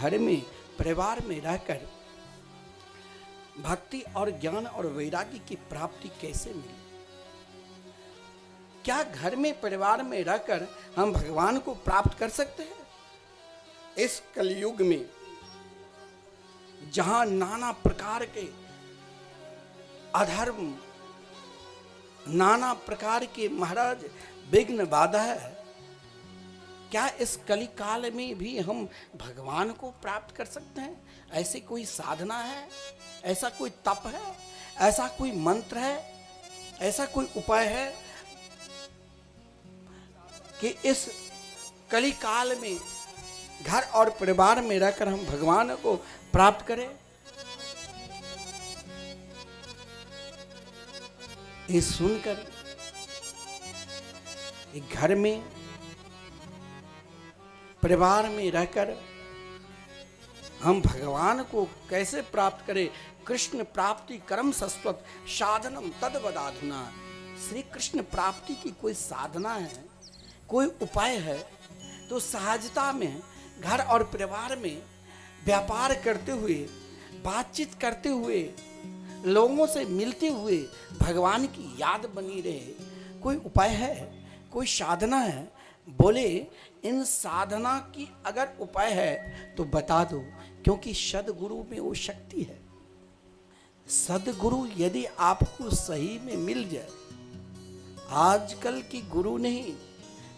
घर में परिवार में रहकर भक्ति और ज्ञान और वैराग्य की प्राप्ति कैसे मिले? क्या घर में परिवार में रहकर हम भगवान को प्राप्त कर सकते हैं? इस कलयुग में जहां नाना प्रकार के अधर्म, नाना प्रकार के महाराज विघ्न बाधा है, क्या इस कली काल में भी हम भगवान को प्राप्त कर सकते हैं? ऐसी कोई साधना है, ऐसा कोई तप है, ऐसा कोई मंत्र है, ऐसा कोई उपाय है कि इस कली काल में घर और परिवार में रहकर हम भगवान को प्राप्त करें? ये सुनकर एक घर में परिवार में रहकर हम भगवान को कैसे प्राप्त करें? कृष्ण प्राप्ति कर्म शाश्वत साधनम तद वदाधुना। श्री कृष्ण प्राप्ति की कोई साधना है, कोई उपाय है तो सहजता में घर और परिवार में व्यापार करते हुए, बातचीत करते हुए, लोगों से मिलते हुए भगवान की याद बनी रहे। कोई उपाय है, कोई साधना है? बोले इन साधना की अगर उपाय है तो बता दो, क्योंकि सदगुरु में वो शक्ति है। सदगुरु यदि आपको सही में मिल जाए, आजकल की गुरु नहीं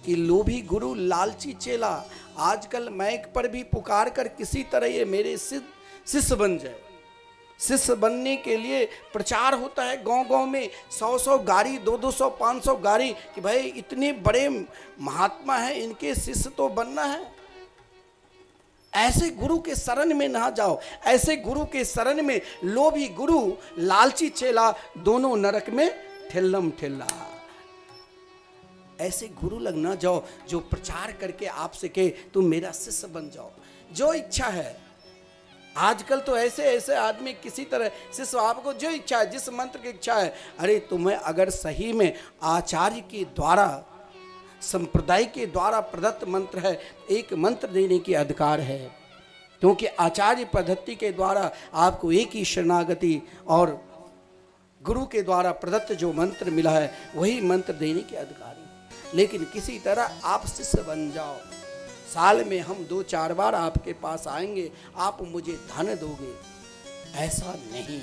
कि लोभी गुरु लालची चेला, आजकल माइक पर भी पुकार कर किसी तरह ये मेरे शिष्य बन जाए। शिष्य बनने के लिए प्रचार होता है गांव-गांव में, 100-100 गाड़ी, 200-200, 500 गाड़ी कि भाई इतने बड़े महात्मा हैं, इनके शिष्य तो बनना है। ऐसे गुरु के शरण में ना जाओ। ऐसे गुरु के शरण में लोभी गुरु, लालची चेला, दोनों नरक में ठेल्लम ठेल्ला। ऐसे गुरु लग ना जाओ जो प्रचार करके आपसे कहे तुम मेरा शिष्य बन जाओ। जो इच्छा है, आजकल तो ऐसे ऐसे आदमी किसी तरह शिष्य, आपको जो इच्छा है, जिस मंत्र की इच्छा है, अरे तुम्हें अगर सही में आचार्य के द्वारा, संप्रदाय के द्वारा प्रदत्त मंत्र है, एक मंत्र देने की अधिकार है। क्योंकि आचार्य पद्धति के द्वारा आपको एक ही शरणागति और गुरु के द्वारा प्रदत्त जो मंत्र मिला है वही मंत्र देने की अधिकारी। लेकिन किसी तरह आप शिष्य बन जाओ, साल में हम 2-4 बार आपके पास आएंगे, आप मुझे धन दोगे, ऐसा नहीं।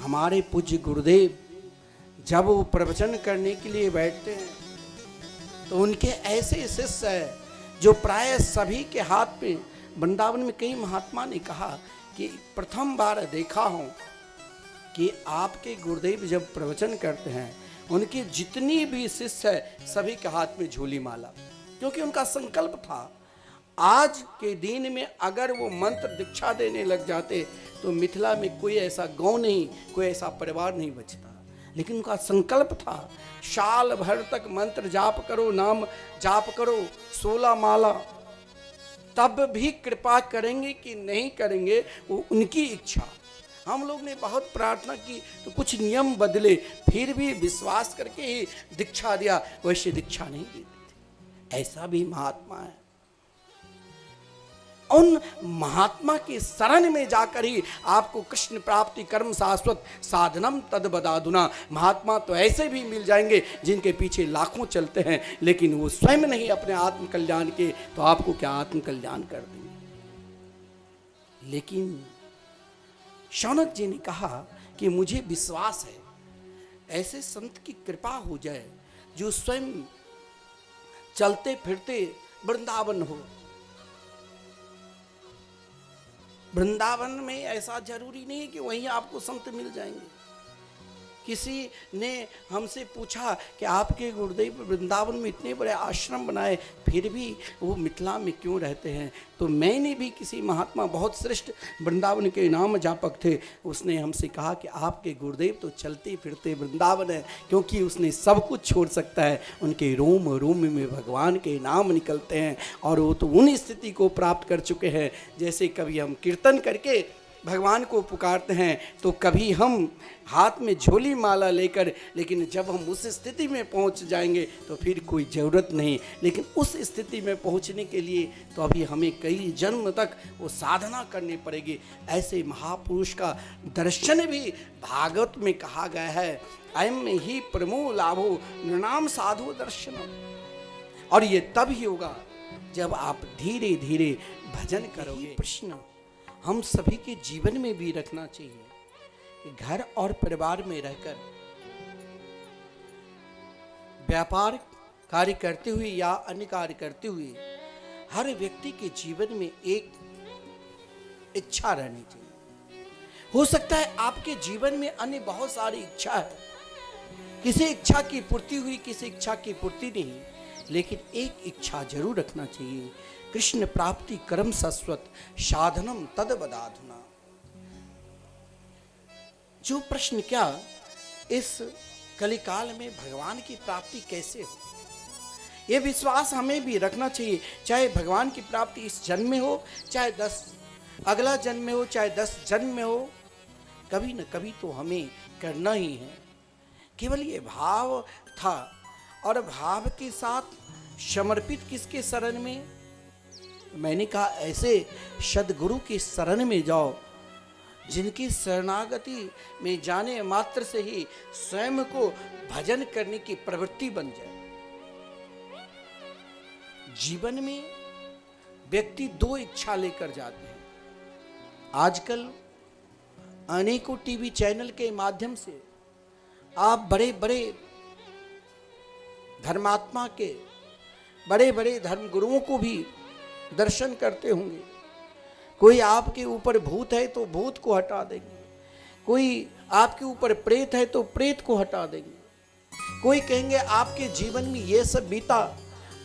हमारे पूज्य गुरुदेव जब वो प्रवचन करने के लिए बैठते हैं तो उनके ऐसे शिष्य हैं जो प्राय सभी के हाथ में, वृंदावन में कई महात्मा ने कहा कि प्रथम बार देखा हूं कि आपके गुरुदेव जब प्रवचन करते हैं उनके जितनी भी शिष्य है सभी के हाथ में झोली माला। क्योंकि उनका संकल्प था आज के दिन में अगर वो मंत्र दीक्षा देने लग जाते तो मिथिला में कोई ऐसा गांव नहीं, कोई ऐसा परिवार नहीं बचता। लेकिन उनका संकल्प था साल भर तक मंत्र जाप करो, नाम जाप करो, 16 माला, तब भी कृपा करेंगे कि नहीं करेंगे वो उनकी इच्छा। हम लोग ने बहुत प्रार्थना की तो कुछ नियम बदले, फिर भी विश्वास करके ही दीक्षा दिया, वैसे दीक्षा नहीं देते थे। ऐसा भी महात्मा है। उन महात्मा के शरण में जाकर ही आपको कृष्ण प्राप्ति कर्म शाश्वत साधनम तद बदाधुना। महात्मा तो ऐसे भी मिल जाएंगे जिनके पीछे लाखों चलते हैं, लेकिन वो स्वयं नहीं अपने आत्म कल्याण के, तो आपको क्या आत्म कल्याण कर देंगे। लेकिन शौनक जी ने कहा कि मुझे विश्वास है ऐसे संत की कृपा हो जाए जो स्वयं चलते फिरते वृंदावन हो। वृंदावन में ऐसा जरूरी नहीं है कि वहीं आपको संत मिल जाएंगे। किसी ने हमसे पूछा कि आपके गुरुदेव वृंदावन में इतने बड़े आश्रम बनाए फिर भी वो मिथिला में क्यों रहते हैं? तो मैंने भी किसी महात्मा बहुत श्रेष्ठ वृंदावन के नाम जापक थे, उसने हमसे कहा कि आपके गुरुदेव तो चलते फिरते वृंदावन है, क्योंकि उसने सब कुछ छोड़ सकता है, उनके रोम रोम में भगवान के नाम निकलते हैं और वो तो उन स्थिति को प्राप्त कर चुके हैं जैसे कभी हम कीर्तन करके भगवान को पुकारते हैं तो कभी हम हाथ में झोली माला लेकर, लेकिन जब हम उस स्थिति में पहुंच जाएंगे तो फिर कोई ज़रूरत नहीं। लेकिन उस स्थिति में पहुंचने के लिए तो अभी हमें कई जन्म तक वो साधना करनी पड़ेगी। ऐसे महापुरुष का दर्शन भी भागवत में कहा गया है, अयम ही परमो लाभो नृणाम साधु दर्शनम। और ये तब ही होगा जब आप धीरे धीरे भजन करोगे। प्रश्न हम सभी के जीवन में भी रखना चाहिए कि घर और परिवार में रहकर व्यापार कार्य करते हुए या अन्य कार्य करते हुए हर व्यक्ति के जीवन में एक इच्छा रहनी चाहिए। हो सकता है आपके जीवन में अन्य बहुत सारी इच्छा है, किसी इच्छा की पूर्ति हुई, किसी इच्छा की पूर्ति नहीं, लेकिन एक इच्छा जरूर रखना चाहिए, कृष्ण प्राप्ति कर्म शाश्वत साधनम तद बदाधुना। जो प्रश्न क्या इस कलिकाल में भगवान की प्राप्ति कैसे हो, यह विश्वास हमें भी रखना चाहिए। चाहे भगवान की प्राप्ति इस जन्म में हो, चाहे 10 अगला जन्म में हो, चाहे 10 जन्म में हो, कभी न कभी तो हमें करना ही है। केवल ये भाव था, और भाव के साथ समर्पित किसके शरण में? मैंने कहा ऐसे सद्गुरु की शरण में जाओ जिनकी शरणागति में जाने मात्र से ही स्वयं को भजन करने की प्रवृत्ति बन जाए। जीवन में व्यक्ति 2 इच्छा लेकर जाते हैं। आजकल अनेकों टीवी चैनल के माध्यम से आप बड़े बड़े धर्मात्मा के, बड़े बड़े धर्म गुरुओं को भी दर्शन करते होंगे। कोई आपके ऊपर भूत है तो भूत को हटा देंगे, कोई आपके ऊपर प्रेत है तो प्रेत को हटा देंगे, कोई कहेंगे आपके जीवन में ये सब बीता,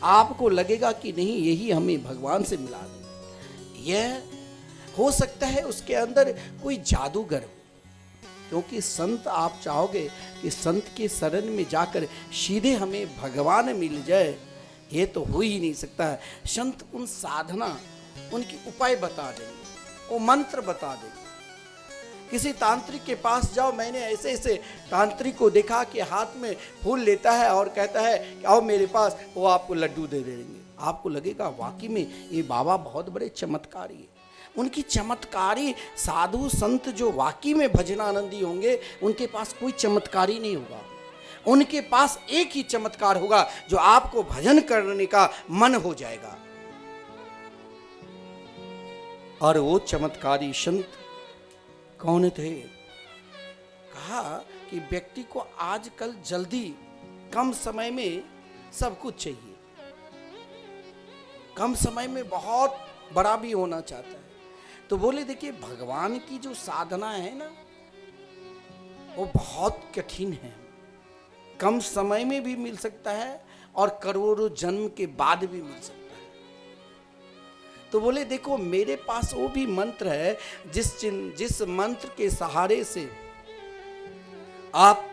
आपको लगेगा कि नहीं यही हमें भगवान से मिला दे। यह हो सकता है उसके अंदर कोई जादूगर हो, क्योंकि संत आप चाहोगे कि संत के शरण में जाकर सीधे हमें भगवान मिल जाए, ये तो हो ही नहीं सकता है। संत उन साधना, उनकी उपाय बता देंगे, वो मंत्र बता देंगे। किसी तांत्रिक के पास जाओ, मैंने ऐसे ऐसे तांत्रिक को देखा कि हाथ में फूल लेता है और कहता है कि आओ मेरे पास, वो आपको लड्डू दे देंगे। आपको लगेगा वाकई में ये बाबा बहुत बड़े चमत्कारी है। उनकी चमत्कारी साधु संत जो वाकई में भजनानंदी होंगे, उनके पास कोई चमत्कारी नहीं होगा। उनके पास एक ही चमत्कार होगा जो आपको भजन करने का मन हो जाएगा। और वो चमत्कारी संत कौन थे? कहा कि व्यक्ति को आजकल जल्दी कम समय में सब कुछ चाहिए, कम समय में बहुत बड़ा भी होना चाहता है। तो बोले देखिए भगवान की जो साधना है ना, वो बहुत कठिन है, कम समय में भी मिल सकता है और करोड़ों जन्म के बाद भी मिल सकता है। तो बोले देखो मेरे पास वो भी मंत्र है जिस मंत्र के सहारे से आप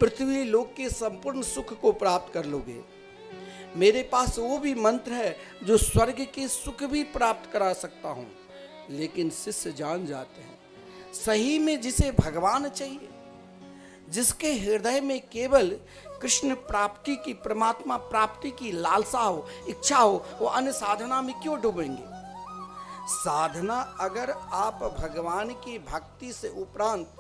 पृथ्वी लोक के संपूर्ण सुख को प्राप्त कर लोगे। मेरे पास वो भी मंत्र है जो स्वर्ग के सुख भी प्राप्त करा सकता हूं। लेकिन शिष्य जान जाते हैं सही में जिसे भगवान चाहिए, जिसके हृदय में केवल कृष्ण प्राप्ति की, परमात्मा प्राप्ति की लालसा हो, इच्छा हो, वो अन्य साधना में क्यों डूबेंगे? साधना अगर आप भगवान की भक्ति से उपरांत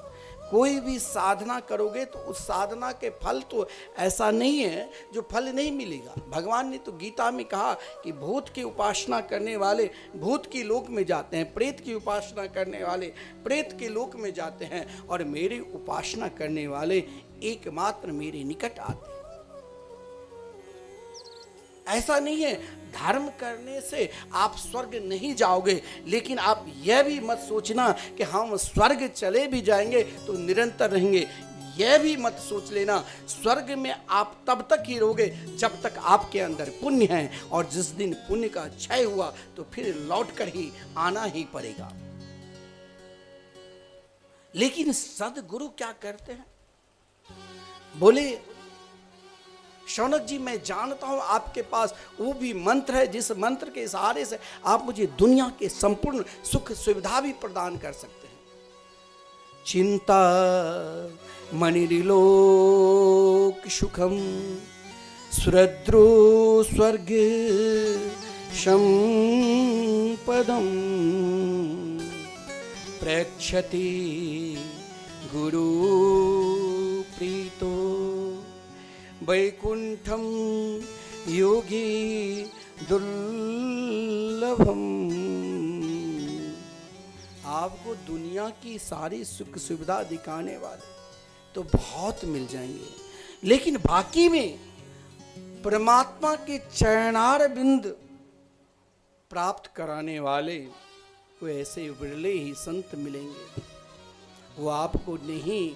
कोई भी साधना करोगे तो उस साधना के फल तो ऐसा नहीं है जो फल नहीं मिलेगा। भगवान ने तो गीता में कहा कि भूत की उपासना करने वाले भूत की लोक में जाते हैं, प्रेत की उपासना करने वाले प्रेत के लोक में जाते हैं, और मेरी उपासना करने वाले एकमात्र मेरे निकट आते हैं। ऐसा नहीं है धर्म करने से आप स्वर्ग नहीं जाओगे, लेकिन आप यह भी मत सोचना कि हम स्वर्ग चले भी जाएंगे तो निरंतर रहेंगे। यह भी मत सोच लेना स्वर्ग में आप तब तक ही रहोगे जब तक आपके अंदर पुण्य है, और जिस दिन पुण्य का क्षय हुआ तो फिर लौट कर ही आना ही पड़ेगा। लेकिन सद्गुरु क्या करते हैं? बोले शौनक जी, मैं जानता हूं आपके पास वो भी मंत्र है जिस मंत्र के सहारे से आप मुझे दुनिया के संपूर्ण सुख सुविधा भी प्रदान कर सकते हैं। चिंता मणिलोक सुखम सुरद्रो स्वर्ग संपदम प्रेक्षति गुरु प्रीतो वैकुंठम योगी दुर्लभम। आपको दुनिया की सारी सुख सुविधा दिखाने वाले तो बहुत मिल जाएंगे, लेकिन बाकी में परमात्मा के चरणार बिंद प्राप्त कराने वाले वो ऐसे विरले ही संत मिलेंगे। वो आपको नहीं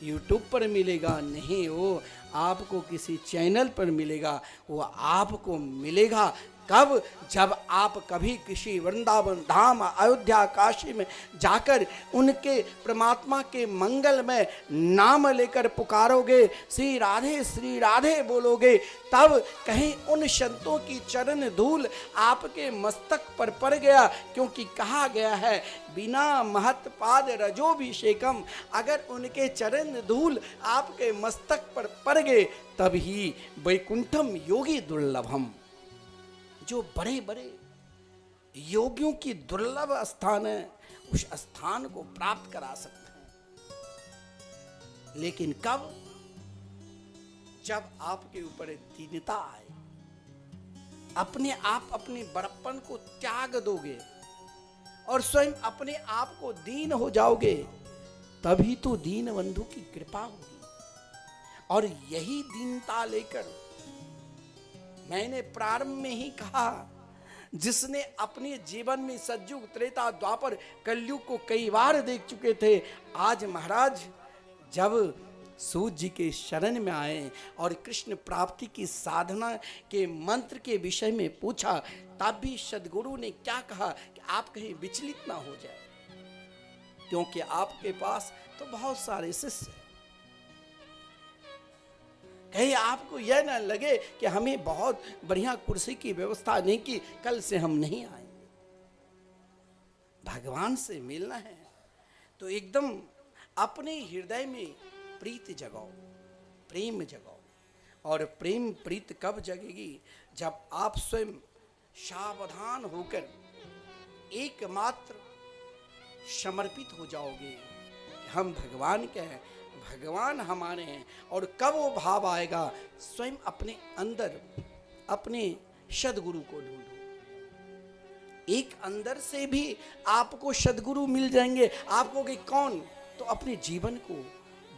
YouTube पर मिलेगा, नहीं वो आपको किसी चैनल पर मिलेगा, वो आपको मिलेगा कब? जब आप कभी किसी वृंदावन धाम, अयोध्या, काशी में जाकर उनके परमात्मा के मंगल में नाम लेकर पुकारोगे, श्री राधे बोलोगे, तब कहीं उन संतों की चरण धूल आपके मस्तक पर पड़ गया। क्योंकि कहा गया है बिना महत्पाद रजोभिषेकम, अगर उनके चरण धूल आपके मस्तक पर पड़ गए तब ही वैकुंठम योगी दुर्लभम, जो बड़े बड़े योगियों की दुर्लभ स्थान है, उस स्थान को प्राप्त करा सकते हैं। लेकिन कब? जब आपके ऊपर दीनता आए, अपने आप अपने बड़प्पन को त्याग दोगे और स्वयं अपने आप को दीन हो जाओगे, तभी तो दीन बंधु की कृपा होगी। और यही दीनता लेकर मैंने प्रारंभ में ही कहा, जिसने अपने जीवन में सतयुग, त्रेता, द्वापर, कलयुग को कई बार देख चुके थे, आज महाराज जब सूत जी के शरण में आए और कृष्ण प्राप्ति की साधना के मंत्र के विषय में पूछा, तब भी सदगुरु ने क्या कहा कि आप कहीं विचलित ना हो जाए, क्योंकि आपके पास तो बहुत सारे शिष्य हैं। कहीं आपको यह ना लगे कि हमें बहुत बढ़िया कुर्सी की व्यवस्था नहीं की, कल से हम नहीं आएंगे। भगवान से मिलना है तो एकदम अपने हृदय में प्रीति जगाओ, प्रेम जगाओ। और प्रेम प्रीत कब जगेगी? जब आप स्वयं सावधान होकर एकमात्र समर्पित हो जाओगे, हम भगवान के हैं, भगवान हमारे हैं। और कब वो भाव आएगा? स्वयं अपने अंदर अपने सद्गुरु को ढूंढो। एक अंदर से भी आपको सद्गुरु मिल जाएंगे। आपको कि कौन? तो अपने जीवन को,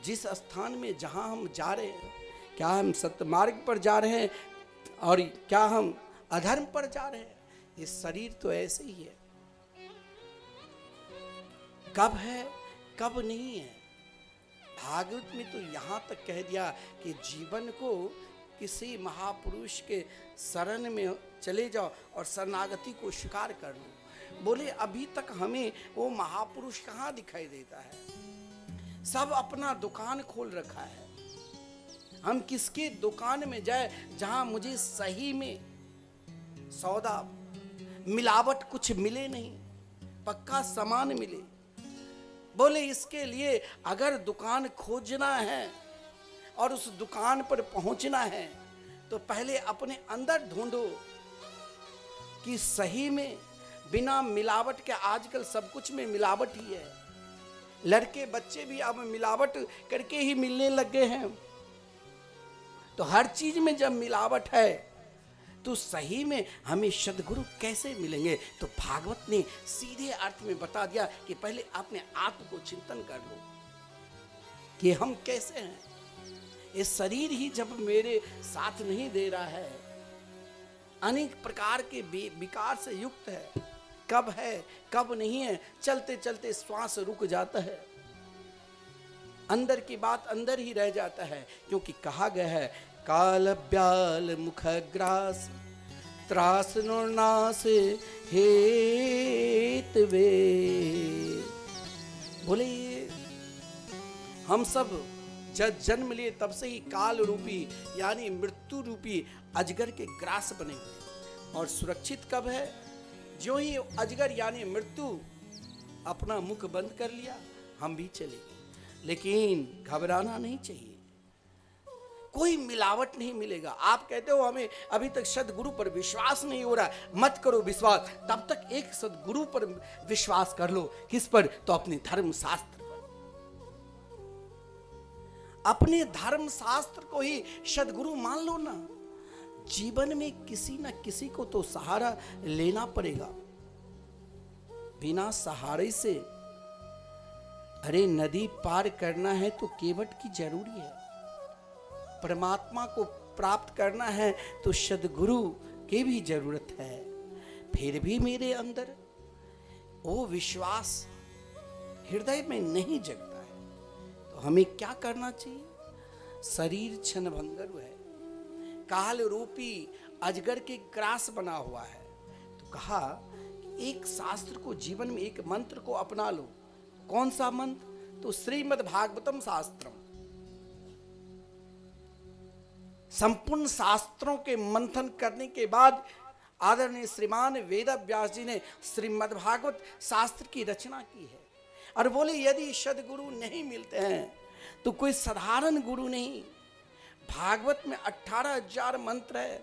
जिस स्थान में जहां हम जा रहे हैं, क्या हम सत्य मार्ग पर जा रहे हैं और क्या हम अधर्म पर जा रहे हैं? ये शरीर तो ऐसे ही है, कब है कब नहीं है। भागवत में तो यहाँ तक कह दिया कि जीवन को किसी महापुरुष के शरण में चले जाओ और शरणागति को स्वीकार कर लो। बोले अभी तक हमें वो महापुरुष कहाँ दिखाई देता है? सब अपना दुकान खोल रखा है। हम किसके दुकान में जाए जहाँ मुझे सही में सौदा, मिलावट कुछ मिले नहीं, पक्का सामान मिले। बोले इसके लिए अगर दुकान खोजना है और उस दुकान पर पहुंचना है तो पहले अपने अंदर ढूंढो कि सही में बिना मिलावट के, आजकल सब कुछ में मिलावट ही है। लड़के बच्चे भी अब मिलावट करके ही मिलने लग गए हैं। तो हर चीज में जब मिलावट है तो सही में हमें सद्गुरु कैसे मिलेंगे? तो भागवत ने सीधे अर्थ में बता दिया कि पहले अपने आत्म को चिंतन कर लो कि हम कैसे हैं। ये शरीर ही जब मेरे साथ नहीं दे रहा है, अनेक प्रकार के विकार से युक्त है, कब है कब नहीं है, चलते चलते श्वास रुक जाता है, अंदर की बात अंदर ही रह जाता है। क्योंकि कहा गया है काल ब्याल मुख ग्रास त्रास नास हेतवे। बोले हम सब जब जन्म लिए तब से ही काल रूपी यानी मृत्यु रूपी अजगर के ग्रास बने हुए। और सुरक्षित कब है? जो ही अजगर यानी मृत्यु अपना मुख बंद कर लिया, हम भी चले गए। लेकिन घबराना नहीं चाहिए, कोई मिलावट नहीं मिलेगा। आप कहते हो हमें अभी तक सदगुरु पर विश्वास नहीं हो रहा, मत करो विश्वास। तब तक एक सदगुरु पर विश्वास कर लो। किस पर? तो अपने धर्म शास्त्र पर। अपने धर्म शास्त्र को ही सदगुरु मान लो ना। जीवन में किसी न किसी को तो सहारा लेना पड़ेगा। बिना सहारे से, अरे नदी पार करना है तो केवट की जरूरी है। परमात्मा को प्राप्त करना है तो सदगुरु की भी जरूरत है। फिर भी मेरे अंदर वो विश्वास हृदय में नहीं जगता है, तो हमें क्या करना चाहिए? शरीर क्षणभंगुर है, काल रूपी अजगर के ग्रास बना हुआ है। तो कहा कि एक शास्त्र को, जीवन में एक मंत्र को अपना लो। कौन सा मंत्र? तो श्रीमद् भागवतम शास्त्रम। संपूर्ण शास्त्रों के मंथन करने के बाद आदरणीय श्रीमान वेद व्यास जी ने श्रीमद् भागवत शास्त्र की रचना की है। और बोले यदि सदगुरु नहीं मिलते हैं तो कोई साधारण गुरु नहीं। भागवत में 18,000 मंत्र है।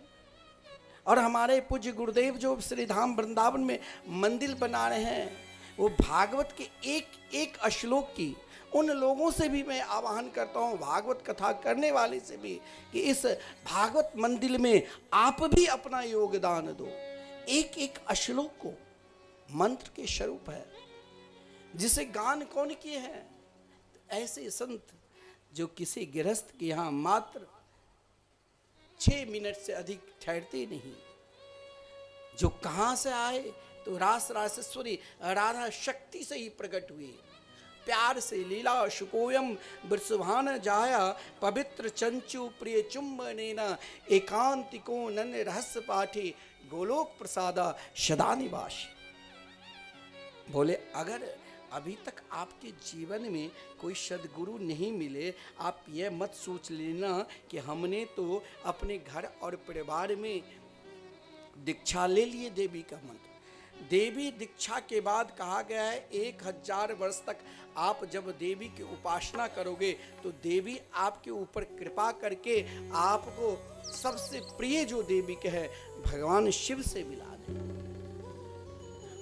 और हमारे पूज्य गुरुदेव जो श्री धाम वृंदावन में मंदिर बना रहे हैं, वो भागवत के एक एक श्लोक की, उन लोगों से भी मैं आह्वान करता हूँ, भागवत कथा करने वाले से भी, कि इस भागवत मंदिर में आप भी अपना योगदान दो। एक एक श्लोक को मंत्र के स्वरूप है, जिसे गान कौन किए हैं? ऐसे संत जो किसी गृहस्थ के यहाँ मात्र 6 मिनट से अधिक ठहरते नहीं, जो कहाँ से आए? तो रास रासेश्वरी राधा शक्ति से ही प्रकट हुए। प्यार से लीला शुकोयम वृषभान जाया, पवित्र चंचु प्रिय चुंबनेना, एकांतिको नन रहस्य पाठी, गोलोक प्रसादा सदा निवासी। बोले अगर अभी तक आपके जीवन में कोई सदगुरु नहीं मिले, आप यह मत सोच लेना कि हमने तो अपने घर और परिवार में दीक्षा ले लिए देवी का मंत्र। देवी दीक्षा के बाद कहा गया है 1000 वर्ष तक आप जब देवी की उपासना करोगे तो देवी आपके ऊपर कृपा करके आपको सबसे प्रिय जो देवी के है भगवान शिव से मिला दे।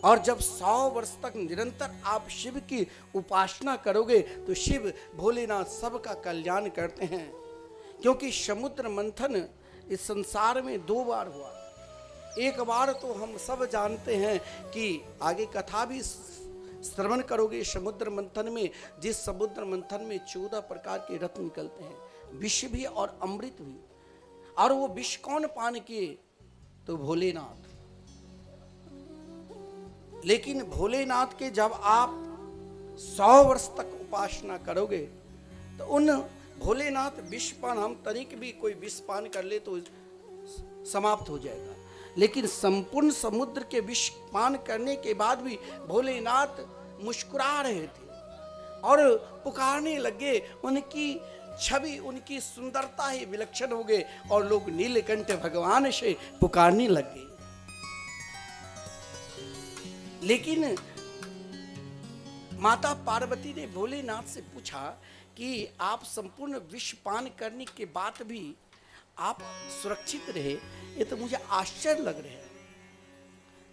और जब 100 वर्ष तक निरंतर आप शिव की उपासना करोगे तो शिव भोलेनाथ सबका कल्याण करते हैं। क्योंकि समुद्र मंथन इस संसार में 2 बार हुआ। एक बार तो हम सब जानते हैं कि आगे कथा भी श्रवण करोगे समुद्र मंथन में, जिस समुद्र मंथन में 14 प्रकार के रत्न निकलते हैं, विष भी और अमृत भी। और वो विष कौन पान किए? तो भोलेनाथ। लेकिन भोलेनाथ के जब आप 100 वर्ष तक उपासना करोगे तो उन भोलेनाथ विष पान, हम तनिक भी कोई विष पान कर ले तो समाप्त हो जाएगा। लेकिन संपूर्ण समुद्र के विष पान करने के बाद भी भोलेनाथ मुस्कुरा रहे थे और पुकारने लगे। उनकी छवि, उनकी सुंदरता ही विलक्षण हो गई और लोग नीलकंठ भगवान से पुकारने लगे। लेकिन माता पार्वती ने भोलेनाथ से पूछा कि आप संपूर्ण विष पान करने के बाद भी आप सुरक्षित रहे, ये तो मुझे आश्चर्य लग रहा है।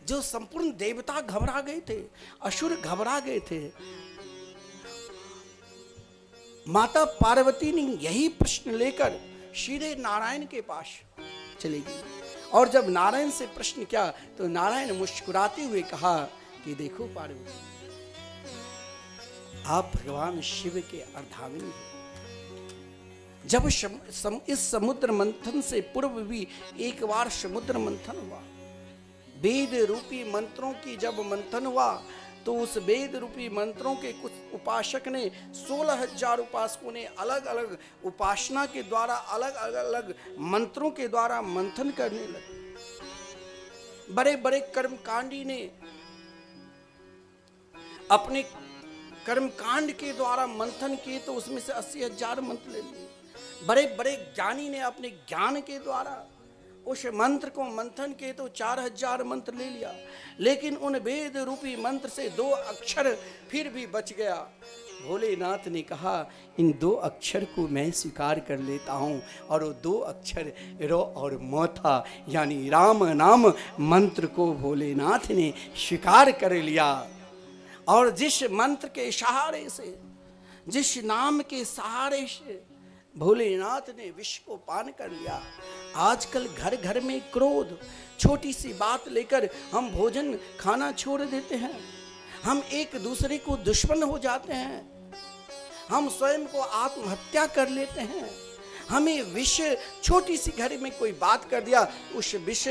जो संपूर्ण देवता घबरा गए थे, असुर घबरा गए थे। माता पार्वती ने यही प्रश्न लेकर सीधे नारायण के पास चली गई। और जब नारायण से प्रश्न किया तो नारायण मुस्कुराते हुए कहा कि देखो पार्वती, आप भगवान शिव के अर्धांगिनी हैं। जब इस समुद्र मंथन से पूर्व भी एक बार समुद्र मंथन हुआ, वेद रूपी मंत्रों की जब मंथन हुआ तो उस वेद रूपी मंत्रों के कुछ उपासक ने 16,000 उपासकों ने अलग अलग उपासना के द्वारा अलग अलग मंत्रों के द्वारा मंथन करने लगे। बड़े बड़े कर्मकांडी ने अपने कर्मकांड के द्वारा मंथन किए तो उसमें से 80,000 मंत्र ले लिए। बड़े बड़े ज्ञानी ने अपने ज्ञान के द्वारा उस मंत्र को मंथन किए तो 4,000 मंत्र ले लिया, लेकिन उन वेद रूपी मंत्र से 2 अक्षर फिर भी बच गया। भोलेनाथ ने कहा इन 2 अक्षर को मैं स्वीकार कर लेता हूँ, और वो 2 अक्षर रो और म था, यानी राम नाम मंत्र को भोलेनाथ ने स्वीकार कर लिया। और जिस मंत्र के सहारे से, जिस नाम के सहारे से भोलेनाथ ने विष को पान कर लिया, आजकल घर घर में क्रोध, छोटी सी बात लेकर हम भोजन खाना छोड़ देते हैं, हम एक दूसरे को दुश्मन हो जाते हैं, हम स्वयं को आत्महत्या कर लेते हैं। हमें विष, छोटी सी घर में कोई बात कर दिया, उस विष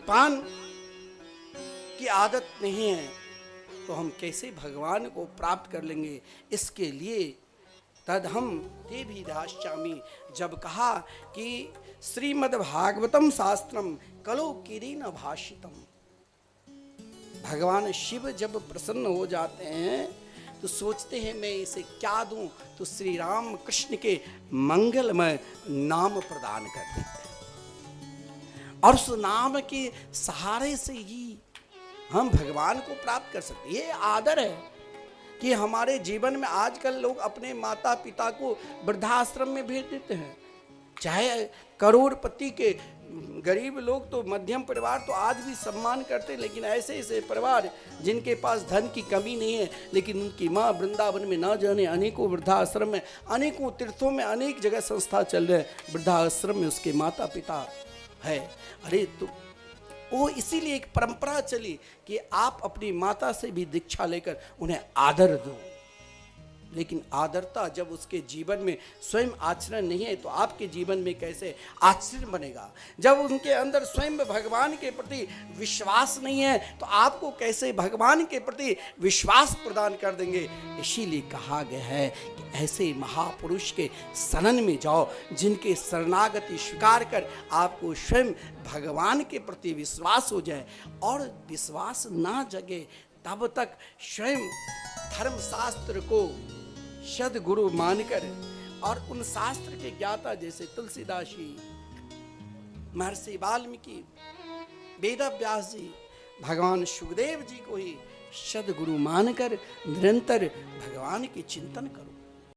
पान की आदत नहीं है, तो हम कैसे भगवान को प्राप्त कर लेंगे? इसके लिए तदहम देभिदास्यामि, जब कहा कि श्रीमद्भागवतम शास्त्रम कलो किरीन भाषितम, भगवान शिव जब प्रसन्न हो जाते हैं तो सोचते हैं मैं इसे क्या दूं, तो श्री राम कृष्ण के मंगलमय नाम प्रदान कर देते हैं, और उस नाम के सहारे से ही हम भगवान को प्राप्त कर सकते हैं। ये आदर है कि हमारे जीवन में आजकल लोग अपने माता पिता को वृद्धाश्रम में भेज देते हैं, चाहे करोड़पति के गरीब लोग तो, मध्यम परिवार तो आज भी सम्मान करते हैं, लेकिन ऐसे ऐसे परिवार जिनके पास धन की कमी नहीं है, लेकिन उनकी माँ वृंदावन में ना जाने अनेकों वृद्धाश्रम में, अनेकों तीर्थों में, अनेक जगह संस्था चल रहे हैं, वृद्धाश्रम में उसके माता पिता है। अरे तो वो इसीलिए एक परंपरा चली कि आप अपनी माता से भी दीक्षा लेकर उन्हें आदर दो, लेकिन आदरता जब उसके जीवन में स्वयं आचरण नहीं है तो आपके जीवन में कैसे आचरण बनेगा? जब उनके अंदर स्वयं भगवान के प्रति विश्वास नहीं है तो आपको कैसे भगवान के प्रति विश्वास प्रदान कर देंगे? इसीलिए कहा गया है कि ऐसे महापुरुष के शरण में जाओ, जिनके शरणागति स्वीकार कर आपको स्वयं भगवान के प्रति विश्वास हो जाए, और विश्वास ना जगे तब तक स्वयं धर्मशास्त्र को सदगुरु मानकर, और उन शास्त्र के ज्ञाता जैसे तुलसीदास जी, महर्षि वाल्मीकि, वेदव्यास जी, भगवान सुखदेव जी को ही सदगुरु मानकर निरंतर भगवान की चिंतन करो।